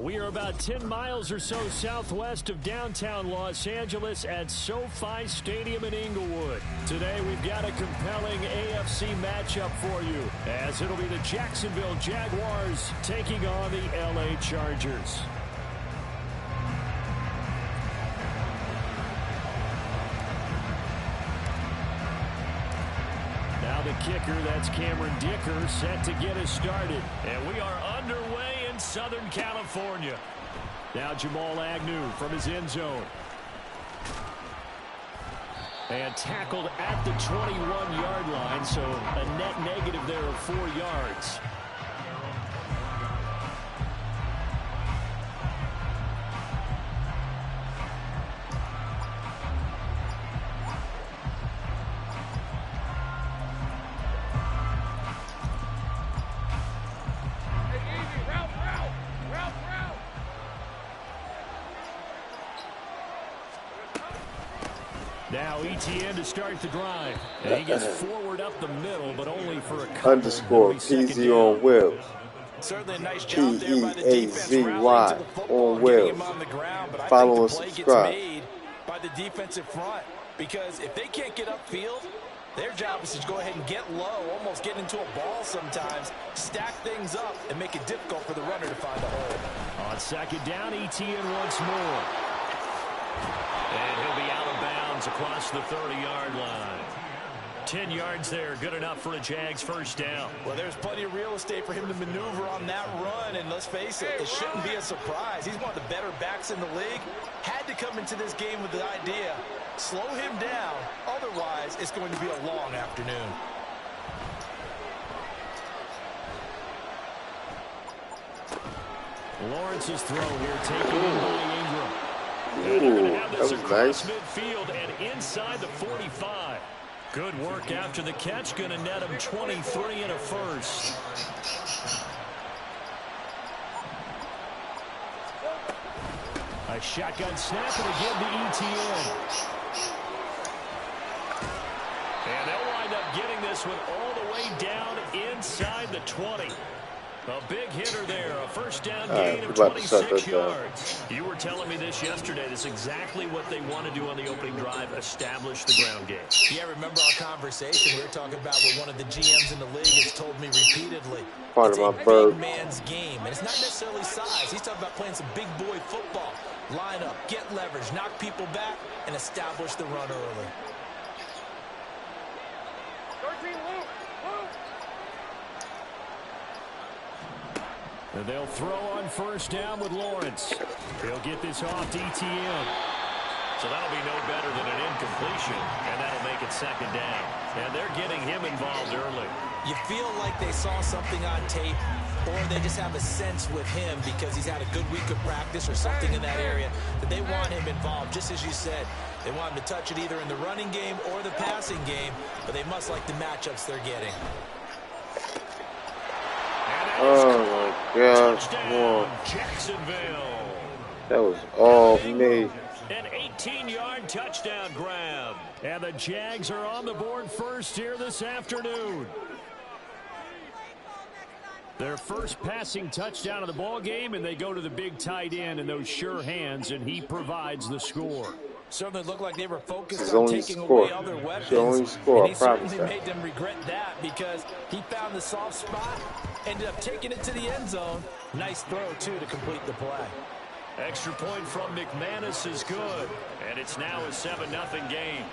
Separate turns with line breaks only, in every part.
We are about 10 miles or so southwest of downtown Los Angeles at SoFi Stadium in Inglewood. Today we've got a compelling AFC matchup for you, as it'll be the Jacksonville Jaguars taking on the LA Chargers. Now the kicker, that's Cameron Dicker, set to get us started. And we are underway in Southern California. Now Jamal Agnew from his end zone. And tackled at the 21-yard line, so a net negative there of 4 yards. Now ETN to start the drive. And he gets forward up the middle, but only for a couple.
Underscore Peazyonwheels.
Certainly a nice job there by the defense rallying to the football and getting him on the ground. But I think the play gets made by the defensive front, because if they can't get upfield, their job is to go ahead and get low, almost get into a ball sometimes, stack things up, and make it difficult for the runner to find a hole.
On second down, ETN once more. And he'll be out of bounds across the 30-yard line. 10 yards there, good enough for a Jags first down.
Well, there's plenty of real estate for him to maneuver on that run, and let's face it, it shouldn't be a surprise. He's one of the better backs in the league. Had to come into this game with the idea, slow him down, otherwise it's going to be a long afternoon.
Lawrence's throw here, taken in by Ingram.
Ooh, that was nice.
Midfield and inside the 45. Good work after the catch. Going to net him 23 and a first. A shotgun snap and again to ETN. And they'll wind up getting this one all the way down inside the 20. A big hitter there, a first down gain of 26 yards. You were telling me this yesterday. This is exactly what they want to do on the opening drive, establish the ground game.
Yeah, remember our conversation? We were talking about what one of the GMs in the league has told me repeatedly.
Part
it's
of my
a
bird.
big man's game, and it's not necessarily size. He's talking about playing some big boy football. Line up, get leverage, knock people back, and establish the run early.
And they'll throw on first down with Lawrence. He'll get this off to ETN. So that'll be no better than an incompletion, and that'll make it second down. And they're getting him involved early.
You feel like they saw something on tape, or they just have a sense with him because he's had a good week of practice or something in that area that they want him involved. Just as you said, they want him to touch it either in the running game or the passing game, but they must like the matchups they're getting.
Oh my gosh,
Jacksonville.
that was all me.
An 18-yard touchdown grab. And the Jags are on the board first here this afternoon. Their first passing touchdown of the ball game, and they go to the big tight end in those sure hands, and he provides the score.
Certainly looked like they were focused on taking away other weapons.
And
he certainly made them regret that because he found the soft spot, ended up taking it to the end zone. Nice throw, too, to complete the play.
Extra point from McManus is good, and it's now a 7-0 game.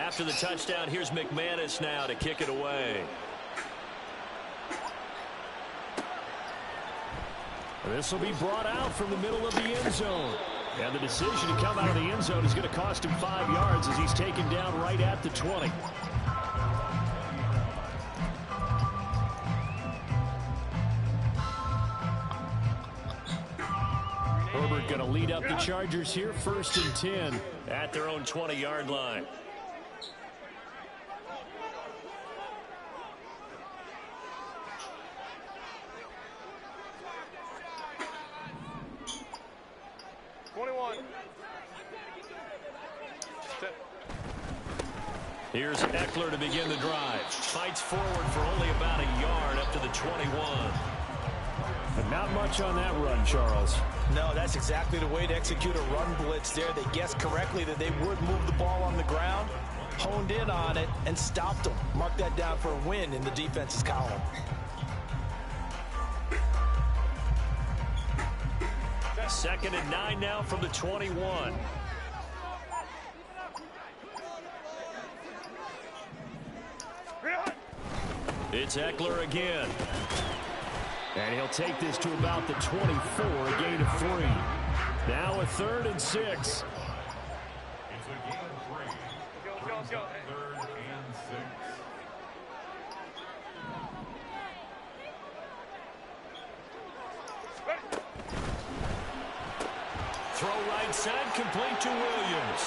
After the touchdown, here's McManus now to kick it away. This will be brought out from the middle of the end zone. And the decision to come out of the end zone is going to cost him 5 yards as he's taken down right at the 20. Herbert going to lead up the Chargers here, 1st and 10 at their own 20-yard line. Here's Eckler to begin the drive. Fights forward for only about a yard up to the 21. But not much on that run, Charles.
No, that's exactly the way to execute a run blitz there. They guessed correctly that they would move the ball on the ground, honed in on it, and stopped them. Mark that down for a win in the defense's column.
Second and 9 now from the 21. It's Eckler again. And he'll take this to about the 24, a gain of 3. Now a 3rd and 6.
It's a gain of 3. Go. 3rd and 6.
Throw right side, complete to Williams.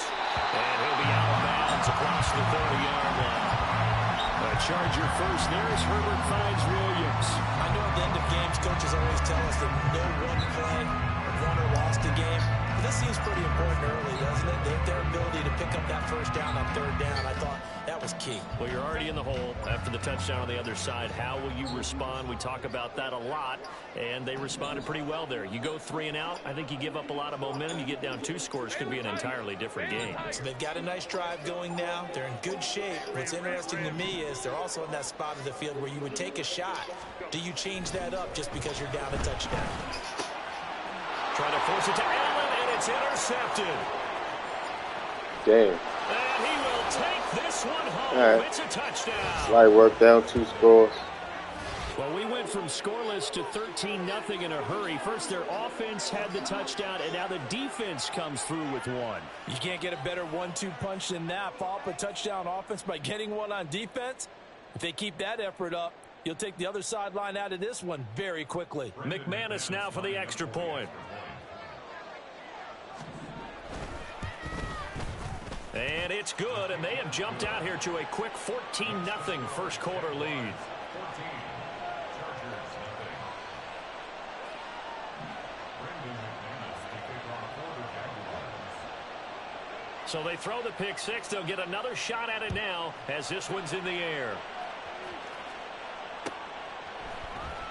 And he'll be out of bounds across the 30-yard line. A Charger first there as Herbert finds Williams.
I know at the end of games, coaches always tell us that no one play won or lost a game. But this seems pretty important early, doesn't it? Their ability to pick up that first down on 3rd down, I thought that was key.
Well, you're already in the hole after the touchdown on the other side. How will you respond? We talk about that a lot, and they responded pretty well there. You go 3 and out, I think you give up a lot of momentum. You get down 2 scores, could be an entirely different game.
So they've got a nice drive going now. They're in good shape. What's interesting to me is they're also in that spot of the field where you would take a shot. Do you change that up just because you're down a touchdown?
Trying to force it to Allen, and it's intercepted.
Damn.
And he will take this one home.
All right.
It's a touchdown.
Light work down 2 scores.
Well, we went from scoreless to 13-0 in a hurry. First, their offense had the touchdown, and now the defense comes through with one.
You can't get a better 1-2 punch than that. Follow up a touchdown offense by getting one on defense. If they keep that effort up, you'll take the other sideline out of this one very quickly.
McManus now for the extra point. And it's good, and they have jumped out here to a quick 14-0 first quarter lead.
14. Chargers, nothing. Brandon McManus to kick off for the Jaguars.
So they throw the pick six. They'll get another shot at it now as this one's in the air.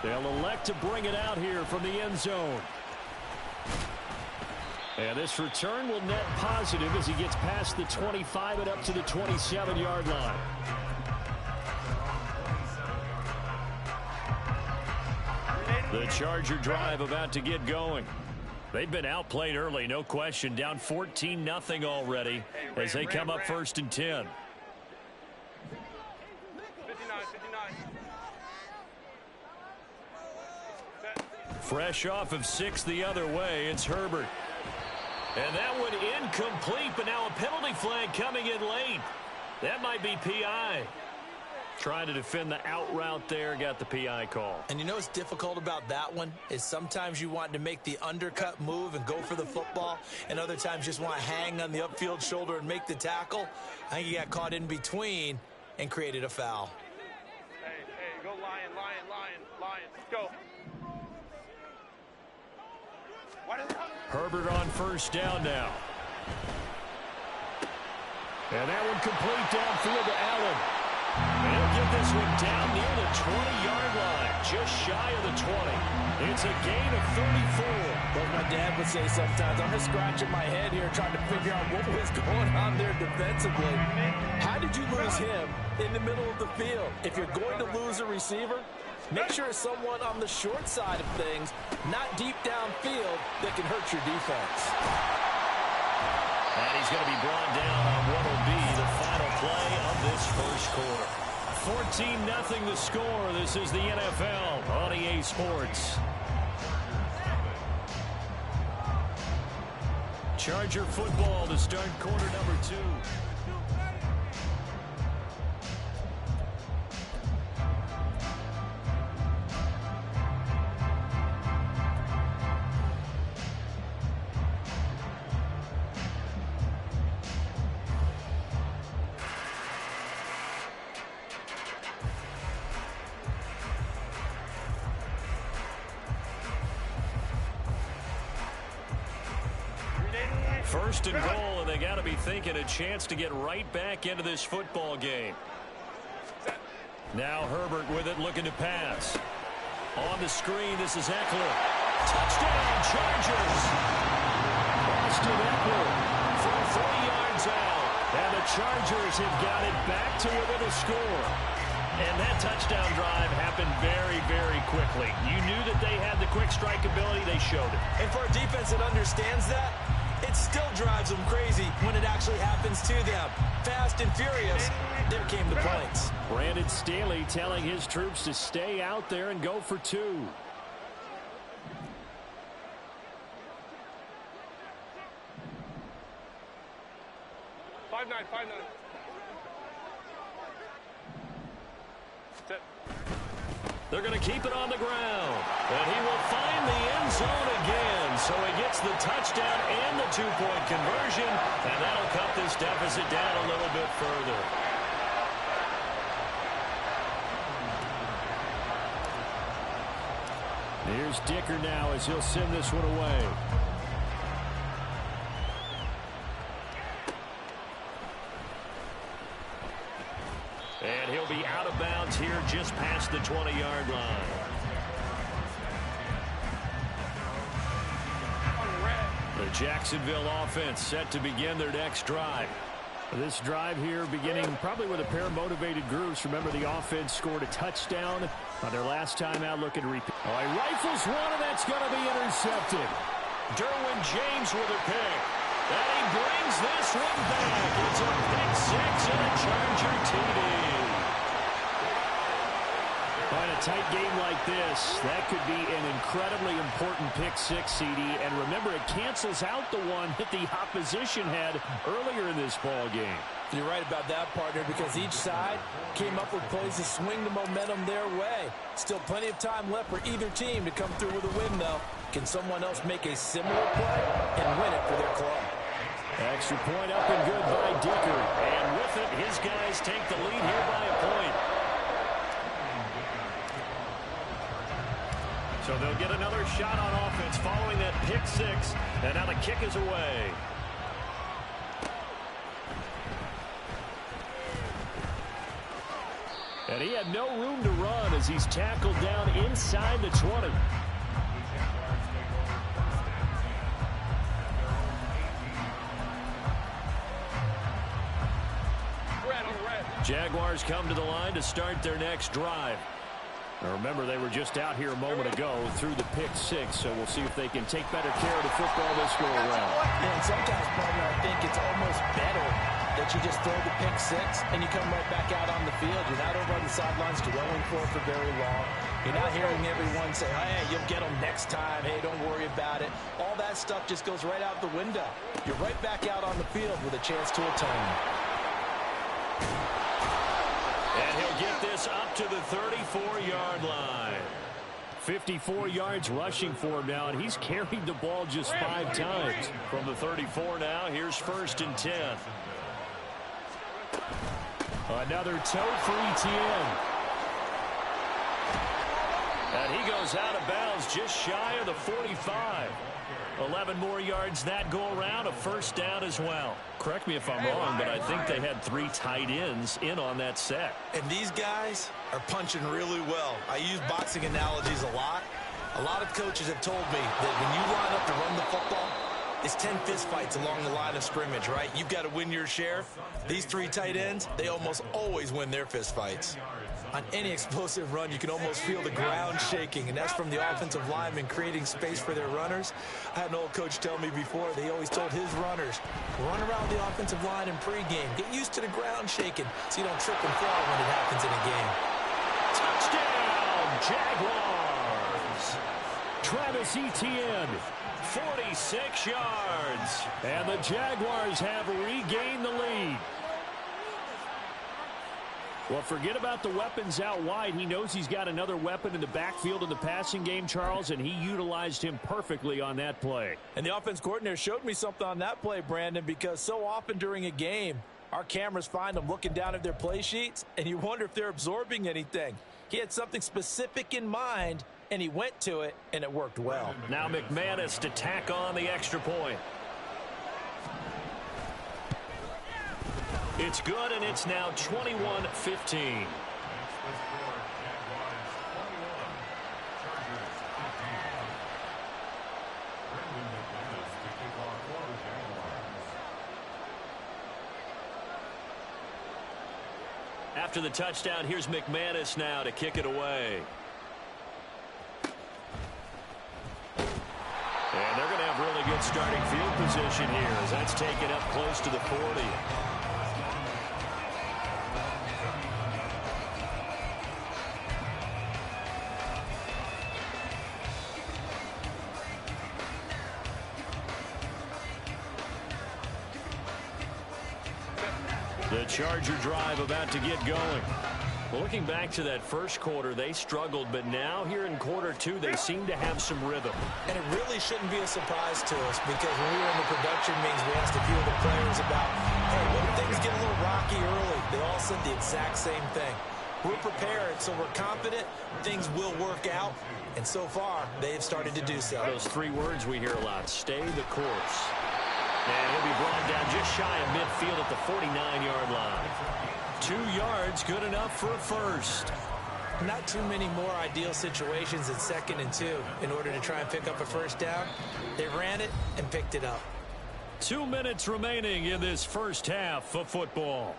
They'll elect to bring it out here from the end zone. And this return will net positive as he gets past the 25 and up to the 27-yard line. The Charger drive about to get going. They've been outplayed early, no question. Down 14-0 already as they come up 1st and 10.
59.
Fresh off of 6 the other way, it's Herbert. And that one incomplete, but now a penalty flag coming in late. That might be PI. Trying to defend the out route there, got the PI call.
And you know what's difficult about that one is sometimes you want to make the undercut move and go for the football, and other times just want to hang on the upfield shoulder and make the tackle. I think he got caught in between and created a foul.
Hey, go Lion, go.
Herbert on 1st down now. And that one complete downfield to Allen. And he'll get this one down near the 20-yard line, just shy of the 20. It's a gain of 34.
Like my dad would say sometimes, I'm just scratching my head here trying to figure out what was going on there defensively. How did you lose him in the middle of the field? If you're going to lose a receiver, make sure it's someone on the short side of things, not deep downfield, that can hurt your defense.
And he's going to be brought down on what will be the final play of this first quarter. 14-0 the score. This is the NFL on EA Sports. Charger football to start quarter number 2. First and goal, and they got to be thinking a chance to get right back into this football game. Now Herbert with it, looking to pass. On the screen, this is Eckler. Touchdown, Chargers. Austin Eckler for 40 yards out. And the Chargers have got it back to within a score. And that touchdown drive happened very, very quickly. You knew that they had the quick strike ability. They showed it.
And for a defense that understands that, it still drives them crazy when it actually happens to them. Fast and furious, there came the points.
Brandon Staley telling his troops to stay out there and go for 2. They're going to keep it on the ground. And he will find the end zone again. So he gets the touchdown and the 2-point conversion. And that'll cut this deficit down a little bit further. Here's Dicker now as he'll send this one away. And he'll be out of bounds here just past the 20-yard line. The Jacksonville offense set to begin their next drive. This drive here beginning probably with a pair of motivated groups. Remember, the offense scored a touchdown on their last time out. Looking to repeat. Oh, he rifles one, and that's going to be intercepted. Derwin James with a pick. And he brings this one back. It's a pick 6 and a Charger TD. In a tight game like this, that could be an incredibly important pick 6, CD. And remember, it cancels out the one that the opposition had earlier in this ball game.
You're right about that, partner, because each side came up with plays to swing the momentum their way. Still plenty of time left for either team to come through with a win, though. Can someone else make a similar play and win it for their club?
Extra point up and good by Dicker. And with it, his guys take the lead here by a point. So they'll get another shot on offense following that pick 6. And now the kick is away. And he had no room to run as he's tackled down inside the 20. Jaguars come to the line to start their next drive. Now remember, they were just out here a moment ago through the pick 6, so we'll see if they can take better care of the football this go around.
And sometimes, partner, I think it's almost better that you just throw the pick 6 and you come right back out on the field. You're not over on the sidelines dwelling for it for very long. You're not hearing everyone say, hey, you'll get them next time. Hey, don't worry about it. All that stuff just goes right out the window. You're right back out on the field with a chance to atone.
And he'll get this up to the 34-yard line. 54 yards rushing for him now, and he's carried the ball just 5 times. From the 34 now, here's 1st and 10. Another toe for ETN. And he goes out of bounds just shy of the 45. 11 more yards that go around, a 1st down as well. Correct me if I'm wrong, but I think they had 3 tight ends in on that set.
And these guys are punching really well. I use boxing analogies a lot. A lot of coaches have told me that when you line up to run the football, it's 10 fist fights along the line of scrimmage, right? You've got to win your share. These 3 tight ends, they almost always win their fist fights. On any explosive run, you can almost feel the ground shaking, and that's from the offensive linemen creating space for their runners. I had an old coach tell me before, they always told his runners, run around the offensive line in pregame. Get used to the ground shaking so you don't trip and fall when it happens in a game.
Touchdown, Jaguars! Travis Etienne, 46 yards. And the Jaguars have regained the lead. Well, forget about the weapons out wide. He knows he's got another weapon in the backfield in the passing game, Charles, and he utilized him perfectly on that play.
And the offense coordinator showed me something on that play, Brandon, because so often during a game, our cameras find them looking down at their play sheets, and you wonder if they're absorbing anything. He had something specific in mind, and he went to it, and it worked well.
Now McManus to tack on the extra point. It's good, and it's now 21-15. After the touchdown, here's McManus now to kick it away. And they're going to have really good starting field position here as that's taken up close to the 40. The Charger drive about to get going. Well, looking back to that first quarter, they struggled, but now here in quarter two, they seem to have some rhythm.
And it really shouldn't be a surprise to us because when we were in the production meetings, we asked a few of the players about, hey, what if things get a little rocky early? They all said the exact same thing. We're prepared, so we're confident things will work out. And so far, they've started to do so.
Those three words we hear a lot, stay the course. And he'll be brought down just shy of midfield at the 49-yard line. 2 yards, good enough for a first.
Not too many more ideal situations in 2nd and 2 in order to try and pick up a first down. They ran it and picked it up.
2 minutes remaining in this first half of football.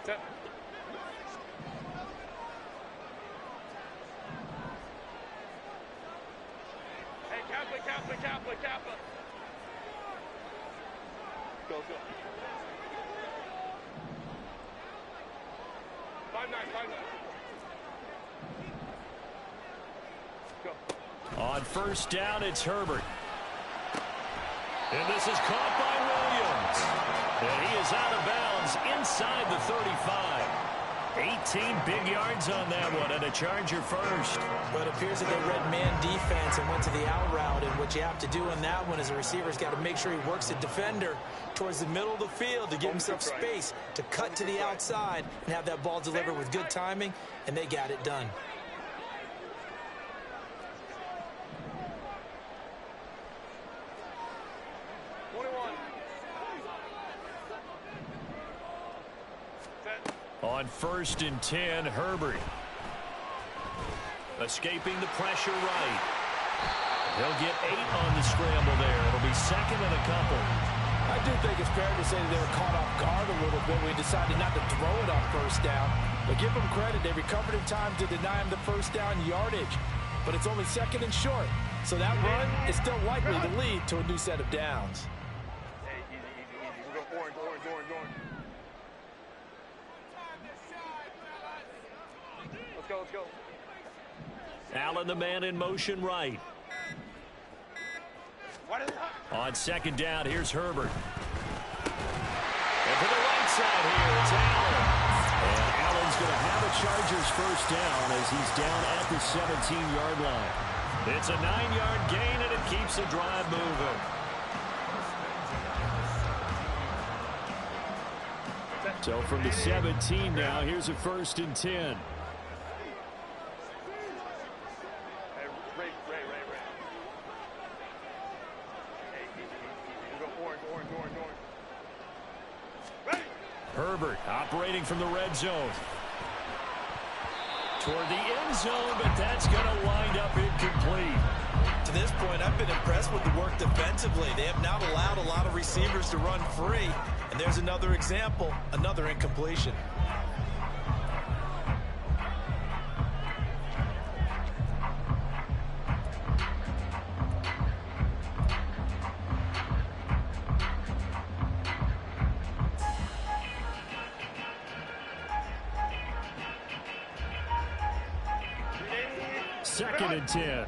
Hey, Kappa. Go. 5-9. Go.
On first down, it's Herbert. And this is caught by Williams. And he is out of bounds inside the 35. 18 big yards on that one, and a Charger first.
But it appears that they read man defense and went to the out route, and what you have to do on that one is a receiver's got to make sure he works the defender towards the middle of the field to give himself space to cut to the outside and have that ball delivered with good timing, and they got it done.
On first and 10, Herbert. Escaping the pressure right. He'll get 8 on the scramble there. It'll be 2nd and a couple.
I do think it's fair to say that they were caught off guard a little bit when he decided not to throw it on first down. But give them credit. They recovered in time to deny him the first down yardage. But it's only 2nd and short. So that run is still likely to lead to a new set of downs.
Hey, easy. We're going orange. Let's go.
Allen, the man in motion right. On 2nd down, here's Herbert. And to the right side here, it's Allen. And Allen's going to have a Chargers first down as he's down at the 17-yard line. It's a 9-yard gain, and it keeps the drive moving. So from the 17 now, here's a 1st and 10. Herbert operating from the red zone. Toward the end zone, but that's going to wind up incomplete.
To this point, I've been impressed with the work defensively. They have not allowed a lot of receivers to run free. And there's another example, another incompletion.
Second and 10.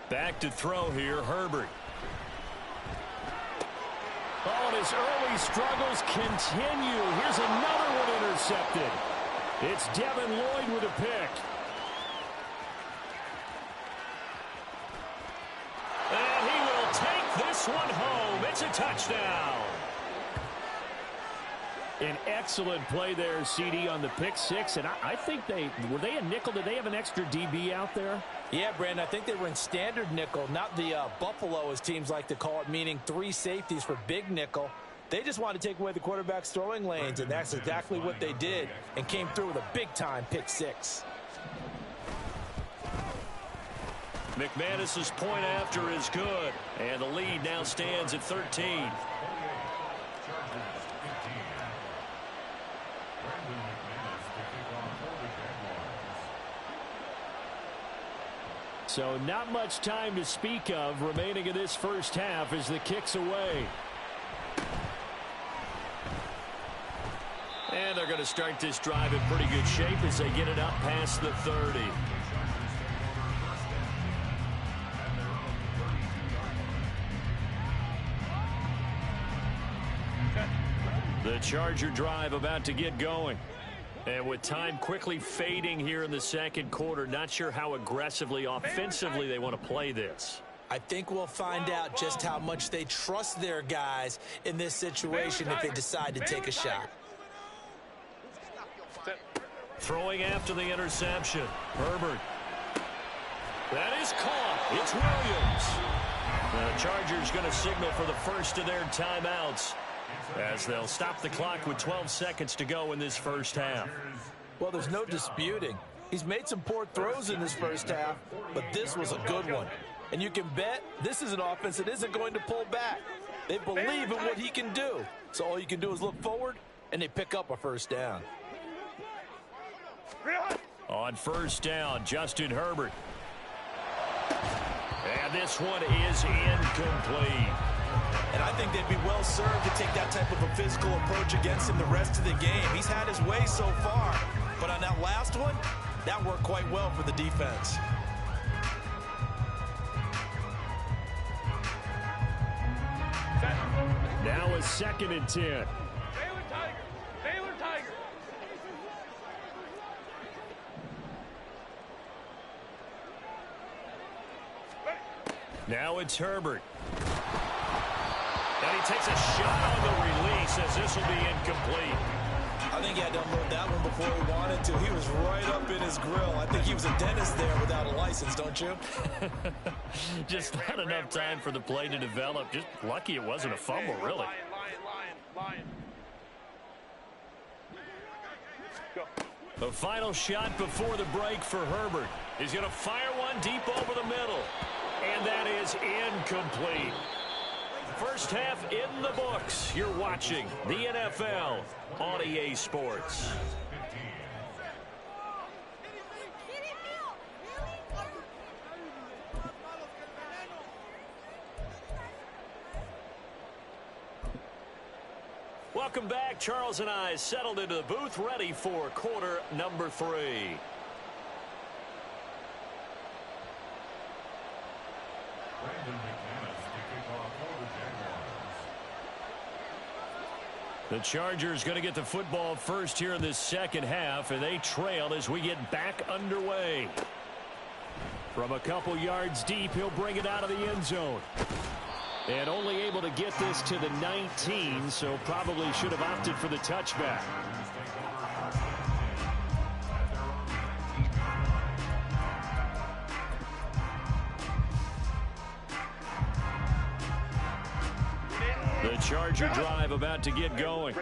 Back to throw here, Herbert. Oh, and his early struggles continue. Here's another one intercepted. It's Devin Lloyd with a pick. And he will take this one home. It's a touchdown. An excellent play there, CD, on the pick six. And I think were they a nickel? Did they have an extra DB out there?
Yeah, Brandon, I think they were in standard nickel, not the Buffalo, as teams like to call it, meaning 3 safeties for big nickel. They just wanted to take away the quarterback's throwing lanes, and that's exactly what they did, and came through with a big-time pick six.
McManus's point after is good, and the lead now stands at 13. So not much time to speak of remaining in this first half as the kick's away. And they're going to start this drive in pretty good shape as they get it up past the 30. The Charger drive about to get going. And with time quickly fading here in the second quarter, not sure how aggressively, offensively they want to play this.
I think we'll find out just how much they trust their guys in this situation if they decide to take a shot.
Throwing after the interception. Herbert. That is caught. It's Williams. The Chargers going to signal for the first of their timeouts, as they'll stop the clock with 12 seconds to go in this first half.
Well, there's no disputing. He's made some poor throws in this first half, but this was a good one. And you can bet this is an offense that isn't going to pull back. They believe in what he can do. So all you can do is look forward, and they pick up a first down.
On first down, Justin Herbert. And this one is incomplete.
And I think they'd be well served to take that type of a physical approach against him the rest of the game. He's had his way so far, but on that last one, that worked quite well for the defense.
Now a 2nd and 10.
Baylor Tiger. Baylor Tiger.
Now it's Herbert. And he takes a shot on the release as this will be incomplete.
I think he had to unload that one before he wanted to. He was right up in his grill. I think he was a dentist there without a license, don't you?
Just not enough time for the play to develop. Just lucky it wasn't a fumble, really.
Lion.
The final shot before the break for Herbert. He's going to fire one deep over the middle. And that is incomplete. First half in the books. You're watching the NFL on EA Sports. Welcome back. Charles and I settled into the booth, ready for quarter number 3. The Chargers going to get the football first here in this second half, and they trail as we get back underway. From a couple yards deep, he'll bring it out of the end zone. And only able to get this to the 19, so probably should have opted for the touchback. The Charger drive about to get going.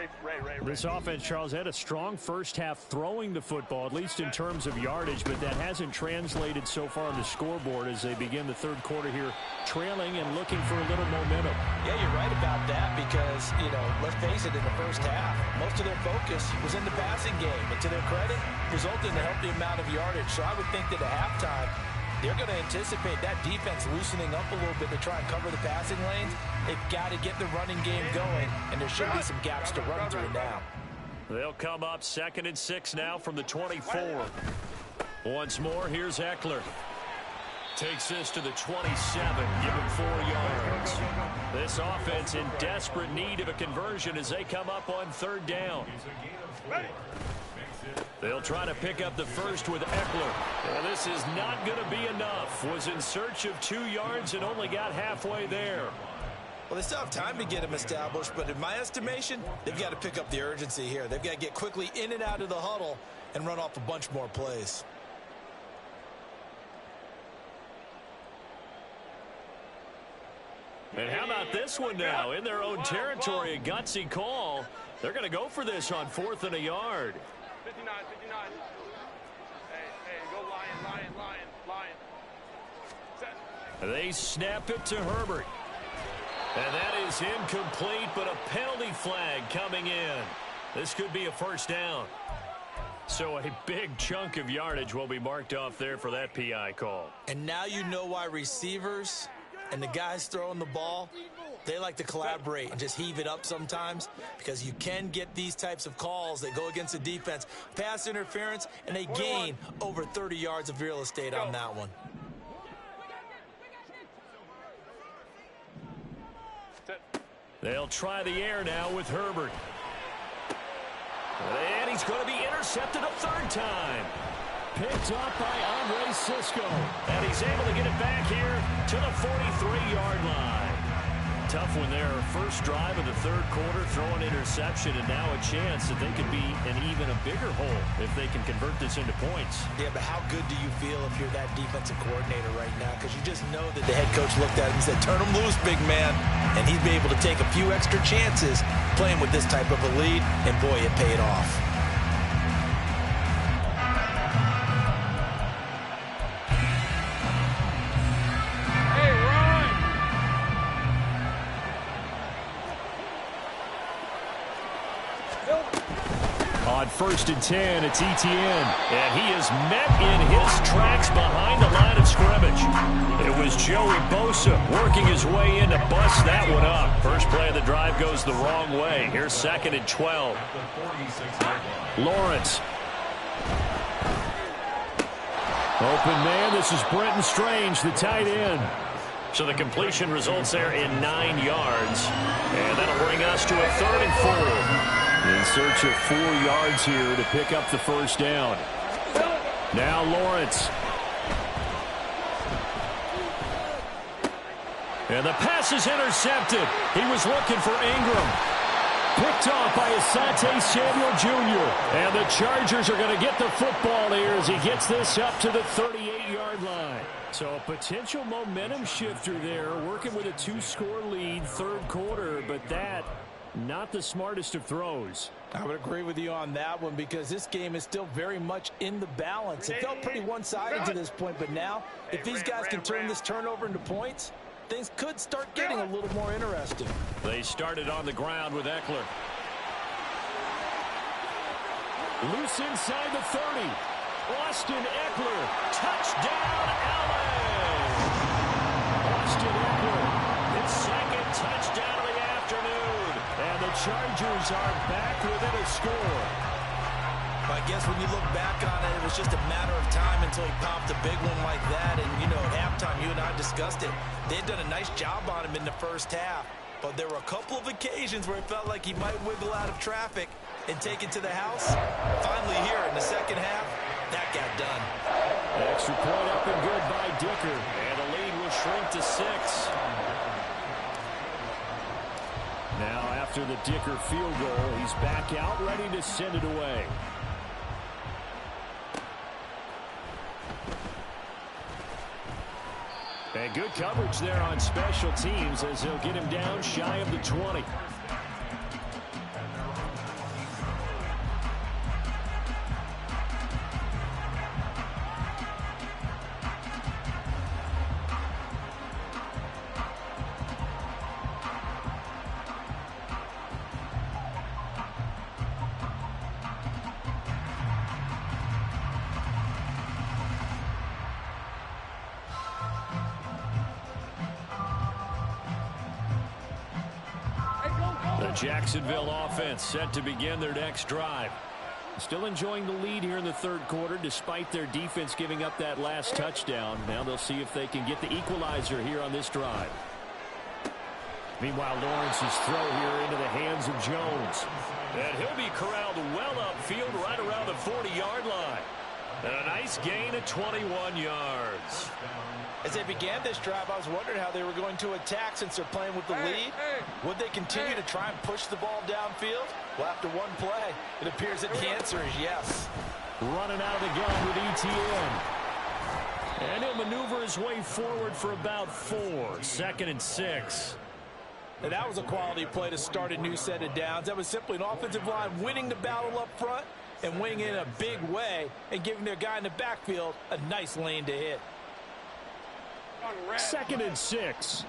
This offense, Charles, had a strong first half throwing the football, at least in terms of yardage, but that hasn't translated so far on the scoreboard as they begin the third quarter here, trailing and looking for a little momentum.
Yeah, you're right about that because, let's face it, in the first half, most of their focus was in the passing game. And to their credit, resulted in a healthy amount of yardage. So I would think that at halftime, they're going to anticipate that defense loosening up a little bit to try and cover the passing lanes. They've got to get the running game going, and there should be some gaps to run through now.
They'll come up 2nd and 6 now from the 24. Once more, here's Eckler. Takes this to the 27, give him 4 yards. This offense in desperate need of a conversion as they come up on 3rd down. They'll try to pick up the first with Eckler. Well, this is not going to be enough. Was in search of 2 yards and only got halfway there.
Well, Well, they still have time to get him established, but in my estimation, they've got to pick up the urgency here. They've got to get quickly in and out of the huddle and run off a bunch more plays.
And how about this one now? In their own territory, a gutsy call. They're going to go for this on 4th and a yard.
59, 59. Hey, go Lion. Set.
They snap it to Herbert. And that is incomplete, but a penalty flag coming in. This could be a first down. So a big chunk of yardage will be marked off there for that PI call.
And now you know why receivers and the guys throwing the ball, they like to collaborate and just heave it up sometimes, because you can get these types of calls that go against the defense. Pass interference, and they gain over 30 yards of real estate on that one.
They'll try the air now with Herbert. And he's going to be intercepted a third time. Picked up by Andre Cisco. And he's able to get it back here to the 43-yard line. Tough one there. First drive of the third quarter, throw an interception, and now a chance that they could be in even a bigger hole if they can convert this into points.
Yeah, but how good do you feel if you're that defensive coordinator right now? Because you just know that the head coach looked at him and said, turn him loose, big man. And he'd be able to take a few extra chances playing with this type of a lead, and boy, it paid off.
On 1st and 10, it's Etienne, and he is met in his tracks behind the line of scrimmage. It was Joey Bosa working his way in to bust that one up. First play of the drive goes the wrong way. Here's 2nd and 12. Lawrence. Open man, this is Brenton Strange, the tight end. So the completion results there in 9 yards, and that'll bring us to a 3rd and 4. In search of 4 yards here to pick up the first down. Now Lawrence. And the pass is intercepted. He was looking for Ingram. Picked off by Asante Samuel Jr. And the Chargers are going to get the football here as he gets this up to the 38-yard line. So a potential momentum shifter there, working with a 2-score lead, third quarter, but that not the smartest of throws.
I would agree with you on that one, because this game is still very much in the balance. It felt pretty one-sided to this point, but now if these guys can turn this turnover into points, things could start getting a little more interesting.
They started on the ground with Eckler. Loose inside the 30. Austin Eckler. Touchdown, LA! Austin Eckler, his second touchdown of the afternoon. And the Chargers are back within a score.
I guess when you look back on it, it was just a matter of time until he popped a big one like that. And, you know, at halftime, you and I discussed it. They had done a nice job on him in the first half. But there were a couple of occasions where it felt like he might wiggle out of traffic and take it to the house. Finally here in the second half, that got done.
Extra point up and good by Dicker. And the lead will shrink to 6. Now after the Dicker field goal, he's back out ready to send it away. And good coverage there on special teams as he'll get him down shy of the 20. Jacksonville offense set to begin their next drive. Still enjoying the lead here in the third quarter despite their defense giving up that last touchdown. Now they'll see if they can get the equalizer here on this drive. Meanwhile, Lawrence's throw here into the hands of Jones. And he'll be corralled well upfield right around the 40-yard line. And a nice gain of 21 yards.
As they began this drive, I was wondering how they were going to attack since they're playing with the lead. Would they continue to try and push the ball downfield? Well, after one play, it appears that the answer is yes.
Running out of the gun with ETN. And he'll maneuver his way forward for about 4. 2nd and 6.
And that was a quality play to start a new set of downs. That was simply an offensive line winning the battle up front and winning in a big way and giving their guy in the backfield a nice lane to hit.
2nd and 6.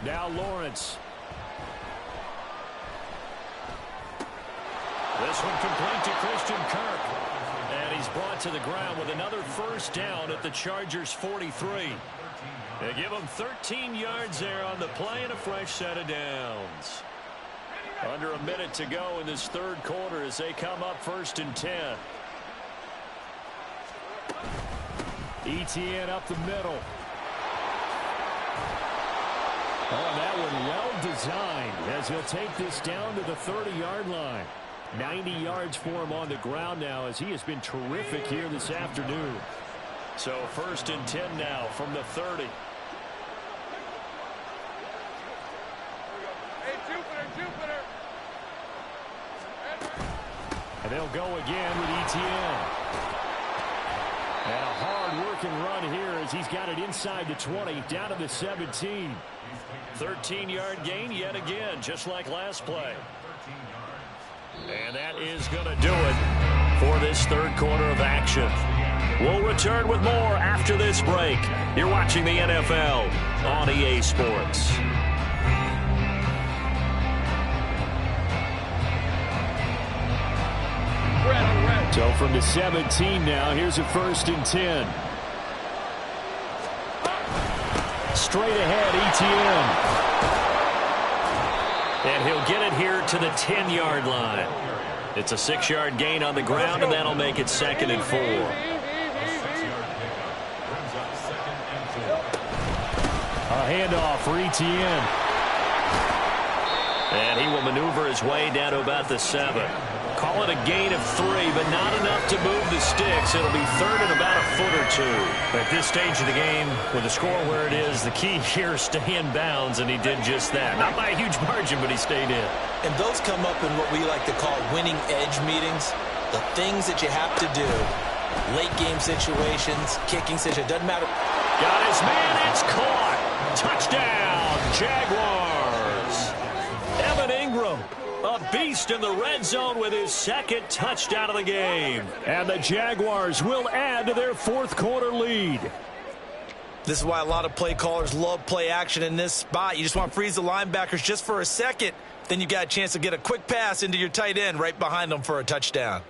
Now Lawrence. This one complete to Christian Kirk. And he's brought to the ground with another first down at the Chargers' 43. They give him 13 yards there on the play and a fresh set of downs. Under a minute to go in this third quarter as they come up 1st and 10. ETN up the middle. Oh, that one well designed as he'll take this down to the 30-yard line. 90 yards for him on the ground now as he has been terrific here this afternoon. So 1st and 10 now from the 30. And they'll go again with ETN. And a hard-working run here as he's got it inside the 20, down to the 17. 13-yard gain yet again, just like last play. And that is going to do it for this third quarter of action. We'll return with more after this break. You're watching the NFL on EA Sports. So from the 17 now, here's a 1st and 10. Straight ahead, ETN. And he'll get it here to the 10-yard line. It's a 6-yard gain on the ground, and that'll make it 2nd and 4. A handoff for ETN. And he will maneuver his way down to about the 7. Call it a gain of 3, but not enough to move the sticks. It'll be 3rd and about a foot or 2. At this stage of the game, with the score where it is, the key here is stay in bounds, and he did just that. Not by a huge margin, but he stayed in.
And those come up in what we like to call winning edge meetings. The things that you have to do. Late game situations, kicking situations, doesn't matter.
Got his man, it's caught. Touchdown, Jaguars. Evan Ingram. A beast in the red zone with his 2nd touchdown of the game. And the Jaguars will add to their 4th quarter lead.
This is why a lot of play callers love play action in this spot. You just want to freeze the linebackers just for a second. Then you got a chance to get a quick pass into your tight end right behind them for a touchdown.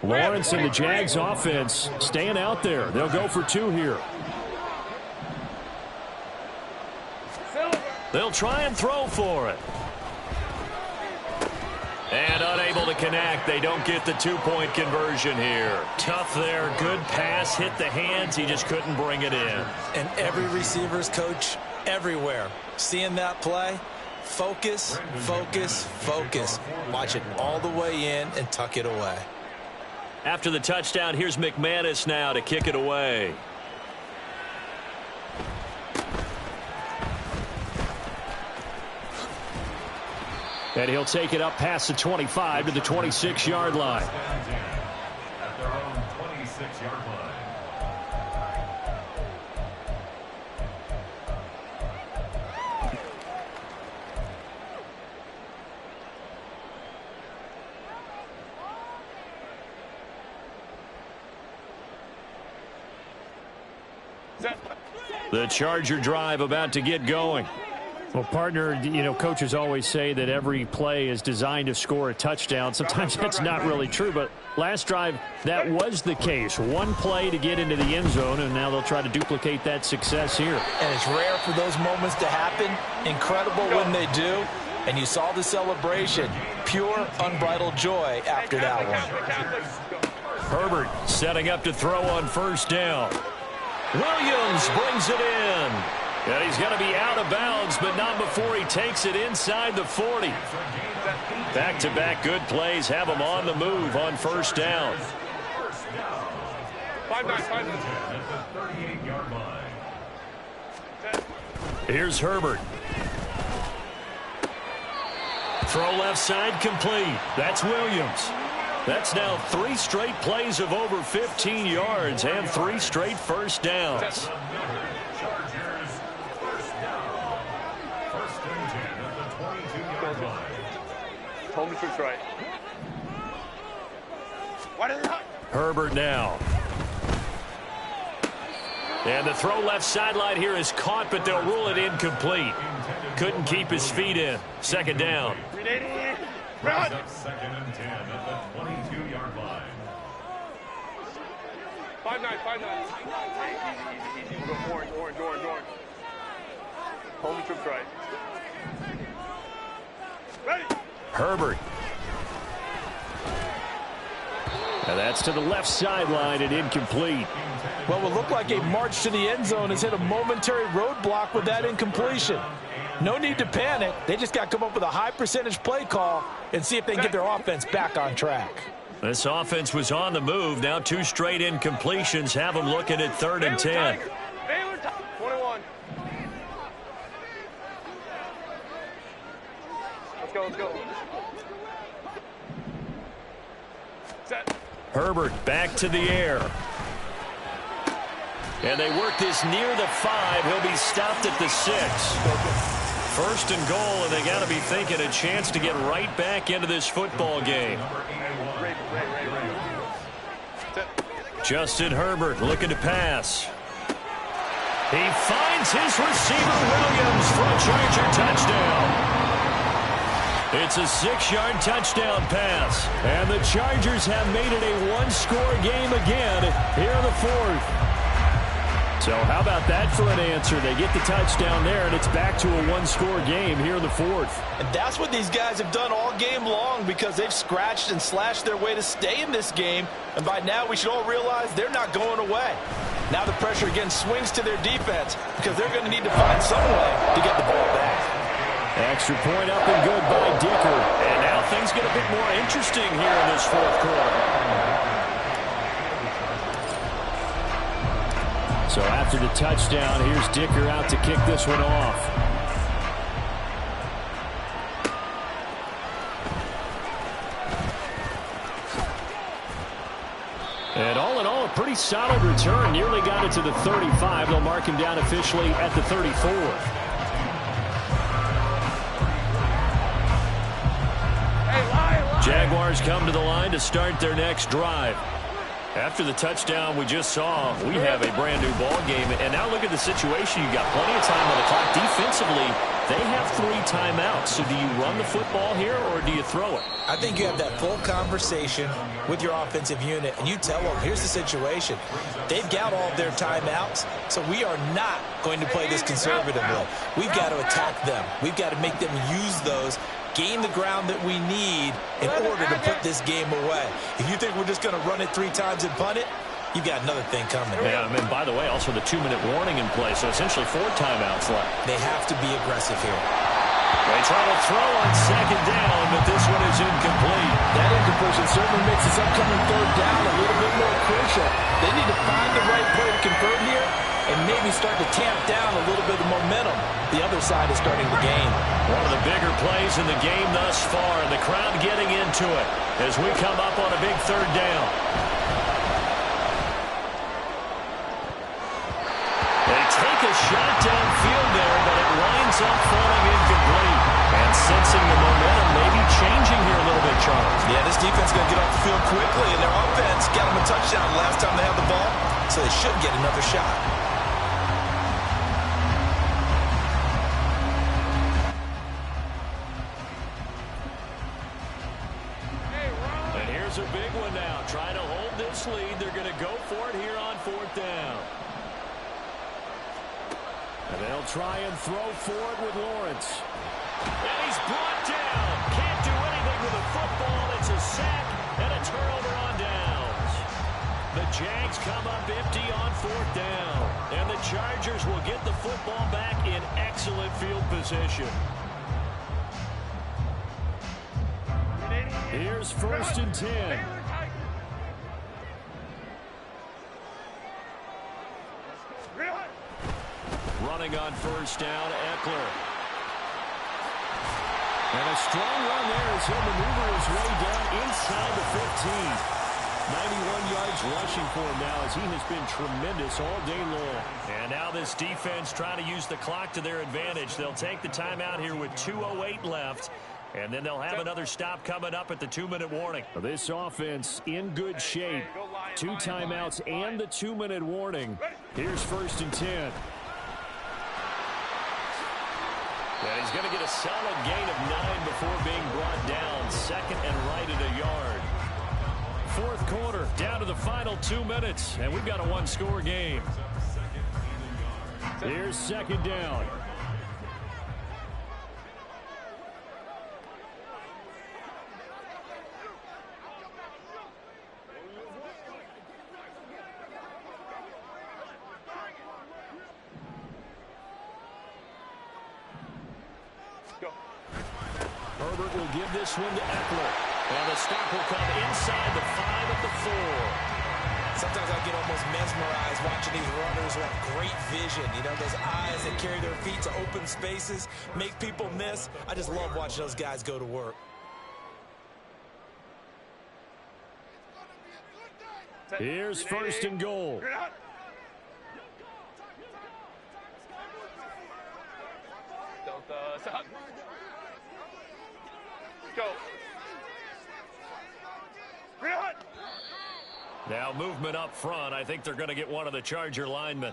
Lawrence and the Jags offense staying out there. They'll go for 2 here. They'll try and throw for it. And unable to connect. They don't get the 2-point conversion here. Tough there. Good pass. Hit the hands. He just couldn't bring it in.
And every receiver's coach everywhere. Seeing that play, focus, focus, focus. Watch it all the way in and tuck it away.
After the touchdown, here's McManus now to kick it away. And he'll take it up past the 25 to the 26-yard line.
At their own 26-yard line.
The Charger drive about to get going. Well, partner, you know, coaches always say that every play is designed to score a touchdown. Sometimes that's not really true, but last drive, that was the case. One play to get into the end zone, and now they'll try to duplicate that success here.
And it's rare for those moments to happen. Incredible when they do. And you saw the celebration. Pure, unbridled joy after that one.
Herbert setting up to throw on 1st down. Williams brings it in. And he's going to be out of bounds, but not before he takes it inside the 40. Back-to-back good plays have him on the move on first down.
5-9.
Here's Herbert. Throw left side complete. That's Williams. That's now 3 straight plays of over 15 yards and 3 straight first downs.
Hold me to right.
Herbert now. And the throw left sideline here is caught, but they'll rule it incomplete. Couldn't keep his feet in. Second down.
Run.
Second and 10 at the 22-yard line.
5-9. Easy. We'll go orange. Hold me to right. Ready.
Herbert. And that's to the left sideline and incomplete.
Well, what looked like a march to the end zone has hit a momentary roadblock with that incompletion. No need to panic. They just got to come up with a high percentage play call and see if they can get their offense back on track.
This offense was on the move. Now 2 straight incompletions have them looking at 3rd and 10.
21. Let's go. Set.
Herbert back to the air. And they work this near the 5. He'll be stopped at the 6. First and goal, and they got to be thinking a chance to get right back into this football game. Justin Herbert looking to pass. He finds his receiver Williams for a Charger touchdown. It's a 6-yard touchdown pass. And the Chargers have made it a 1-score game again here in the 4th. So how about that for an answer? They get the touchdown there, and it's back to a 1-score game here in the 4th.
And that's what these guys have done all game long, because they've scratched and slashed their way to stay in this game. And by now, we should all realize they're not going away. Now the pressure again swings to their defense, because they're going to need to find some way to get the ball back.
Extra point up and good by Dicker. And now things get a bit more interesting here in this 4th quarter. So after the touchdown, here's Dicker out to kick this one off. And all in all, a pretty solid return. Nearly got it to the 35. They'll mark him down officially at the 34. Jaguars come to the line to start their next drive. After the touchdown we just saw, we have a brand new ball game. And now look at the situation. You've got plenty of time on the clock. Defensively, they have 3 timeouts. So do you run the football here or do you throw it?
I think you have that full conversation with your offensive unit, and you tell them, here's the situation. They've got all of their timeouts, so we are not going to play this conservatively. We've got to attack them. We've got to make them use those, gain the ground that we need in order to put this game away. If you think we're just going to run it 3 times and punt it, you've got another thing coming.
Yeah, and by the way, also the 2-minute warning in play, so essentially 4 timeouts left.
They have to be aggressive here.
They try to throw on 2nd down, but this one is incomplete.
That incompletion certainly makes this upcoming 3rd down a little bit more crucial. They need to find the right play to convert here and maybe start to tamp down a little bit of momentum the other side is starting to gain.
One of the bigger plays in the game thus far, and the crowd getting into it as we come up on a big 3rd down. They take a shot downfield there, but it winds up falling incomplete. And sensing the momentum maybe changing here a little bit, Charles.
Yeah, this defense is going to get off the field quickly, and their offense got them a touchdown last time they had the ball, so they should get another shot.
And here's a big one now. Trying to hold this lead. They're going to go for it here on 4th down. And they'll try and throw forward with Lawrence. And he's brought down. Can't do anything with the football. It's a sack and a turnover on downs. The Jags come up empty on 4th down. And the Chargers will get the football back in excellent field position. Here's 1st and 10. Running on 1st down, Eckler. And a strong run there as he'll maneuver his way down inside the 15. 91 yards rushing for him now as he has been tremendous all day long. And now this defense trying to use the clock to their advantage. They'll take the timeout here with 2:08 left. And then they'll have another stop coming up at the 2-minute warning. This offense in good shape. 2 timeouts and the 2-minute warning. Here's 1st and 10. And he's going to get a solid gain of 9 before being brought down. 2nd and right at a yard. 4th quarter, down to the final 2 minutes. And we've got a 1-score game. Here's 2nd down. Herbert will give this one to Eckler. And the stop will come inside the 5 at the 4.
Sometimes I get almost mesmerized watching these runners who have great vision. You know, those eyes that carry their feet to open spaces, make people miss. I just love watching those guys go to work.
Here's 1st and goal.
Go.
Now movement up front. I think they're going to get one of the Charger linemen.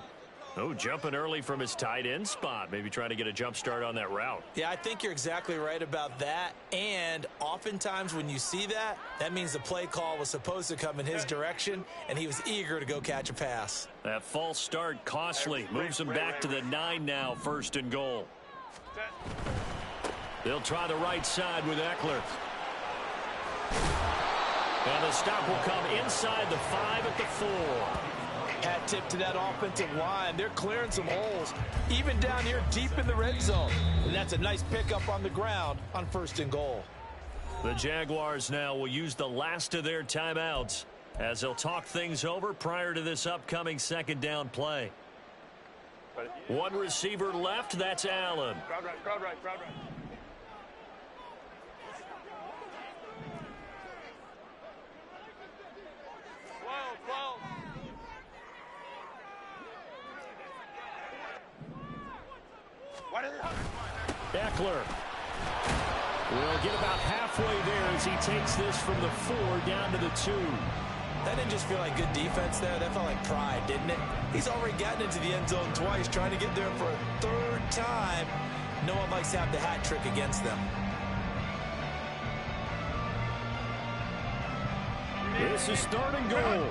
Oh, jumping early from his tight end spot. Maybe trying to get a jump start on that route.
Yeah, I think you're exactly right about that. And oftentimes when you see that, that means the play call was supposed to come in his direction, and he was eager to go catch a pass.
That false start costly. Moves him back to the 9 now, 1st and goal. They'll try the right side with Eckler. And the stop will come inside the 5 at the 4.
Hat tip to that offensive line. They're clearing some holes, even down here deep in the red zone. And that's a nice pickup on the ground on 1st and goal.
The Jaguars now will use the last of their timeouts as they'll talk things over prior to this upcoming 2nd down play. One receiver left. That's Allen.
Crowd right, crowd right, crowd right.
Eckler will get about halfway there as he takes this from the 4 down to the 2.
That didn't just feel like good defense there. That felt like pride, didn't it? He's already gotten into the end zone twice, trying to get there for a 3rd time. No one likes to have the hat trick against them.
This is 3rd and goal.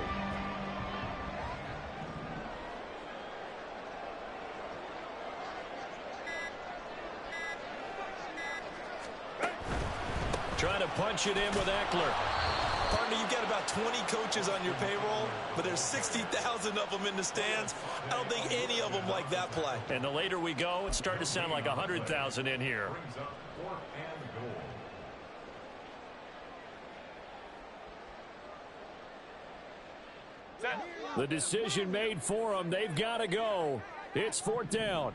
Trying to punch it in with Eckler.
Partner, you've got about 20 coaches on your payroll, but there's 60,000 of them in the stands. I don't think any of them like that play.
And the later we go, it's starting to sound like 100,000 in here.
Brings up 4th and goal.
The decision made for them. They've got to go. It's 4th down.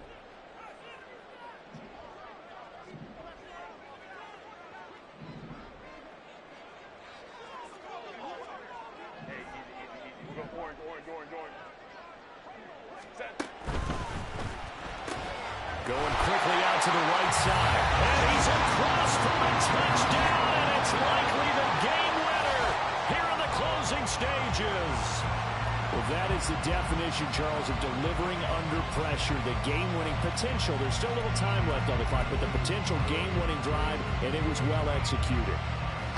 Going quickly out to the right side. And he's across for a touchdown, and it's likely the game winner here in the closing stages. Well, that is the definition, Charles, of delivering under pressure. The game-winning potential. There's still a little time left on the clock, but the potential game-winning drive, and it was well executed.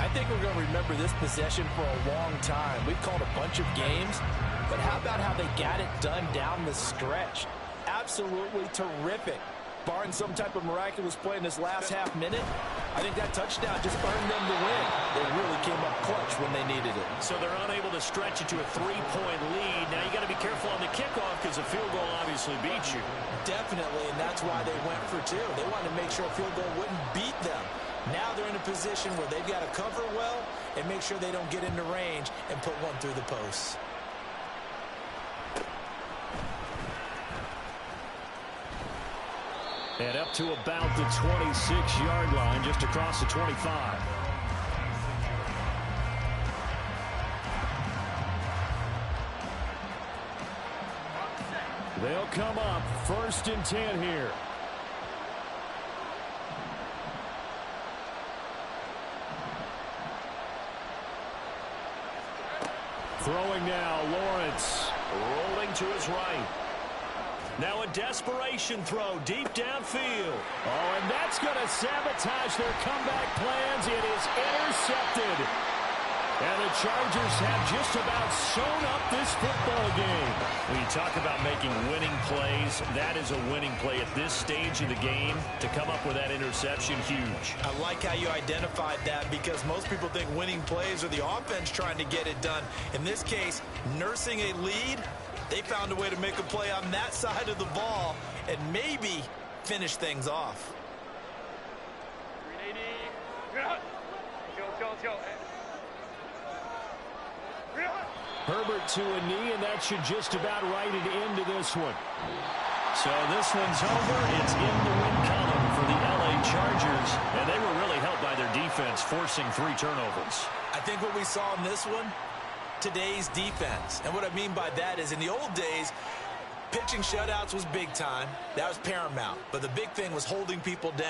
I think we're going to remember this possession for a long time. We've called a bunch of games, but how about how they got it done down the stretch? Absolutely terrific. Barring some type of miraculous play in this last half minute, I think that touchdown just earned them the win. They really came up clutch when they needed it.
So they're unable to stretch it to a 3-point lead. Now you got to be careful on the kickoff because a field goal obviously beats you.
Definitely, and that's why they went for 2. They wanted to make sure a field goal wouldn't beat them. Now they're in a position where they've got to cover well and make sure they don't get into range and put one through the posts.
And up to about the 26-yard line, just across the 25. They'll come up 1st and 10 here. Throwing now, Lawrence. Rolling to his right. Now a desperation throw deep downfield. Oh, and that's going to sabotage their comeback plans. It is intercepted. And the Chargers have just about sewn up this football game. When you talk about making winning plays, that is a winning play at this stage of the game. To come up with that interception, huge.
I like how you identified that because most people think winning plays are the offense trying to get it done. In this case, nursing a lead, they found a way to make a play on that side of the ball and maybe finish things off.
380. Let's go.
Herbert to a knee, and that should just about write it into this one. So this one's over. It's in the win column for the LA Chargers, and they were really helped by their defense, forcing 3 turnovers.
I think what we saw in this one, today's defense. And what I mean by that is in the old days, pitching shutouts was big time. That was paramount. But the big thing was holding people down.